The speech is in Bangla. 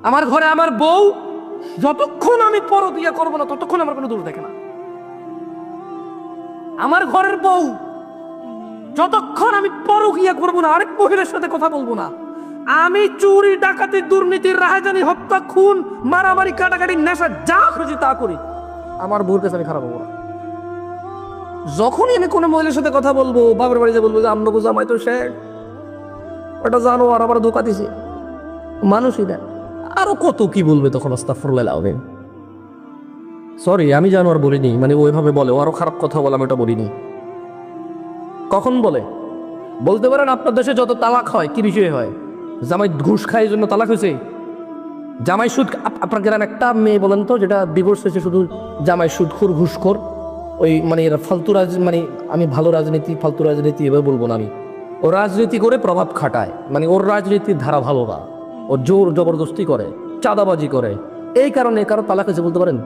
আমার ঘরে আমার বউ যতক্ষণ আমি পরকিয়া করবো না ততক্ষণ আমার কোনো দোষ দেখে না। আমার ঘরের বউ যতক্ষণ আমি পরকিয়া করবো না, আরেক মহিলার সাথে কথা বলবো না, আমি চুরি ডাকাতি দুর্নীতি রাহাজানি হত্যা খুন মারামারি কাটাকাটি নেশা যা খুশি তা করি, আমার বউর কাছে আমি খারাপ হবো না। যখনই আমি কোনো মহিলার সাথে কথা বলবো, বাবার বাড়িতে বলবো যে আমরা জামাই তো সে ওটা জানো আর আমার ধোকা দিছে, মানুষই না আরো কত কি বলবে তখন। আস্তাগফিরুল্লাহ আযীম। সরি, আমি জানো আর বলিনি, মানে ওইভাবে বলে, ও আরো খারাপ কথা বলে, আমি ওটা বলিনি। কখন বলে বলতে পারেন আপনার দেশে যত তালাক হয় কি বিষয়ে হয়? জামাই ঘুষ খায় এই জন্য তালাক হয়েছে? জামাই সুদ, আপনার গ্রামে একটা মেয়ে বলেন তো যেটা ডিভোর্স হয়েছে শুধু জামাই সুদখোর ঘুষখোর, ওই মানে এরা ফালতু মানে আমি ভালো রাজনীতি ফালতু রাজনীতি এভাবে বলবো না আমি, ও রাজনীতি করে প্রভাব খাটায়, মানে ওর রাজনীতির ধারা ভালো না, ও জোর জবরদস্তি করে, চাঁদাবাজি করে, এই কারণে কারো তালাক হয়েছে বলতে পারেন?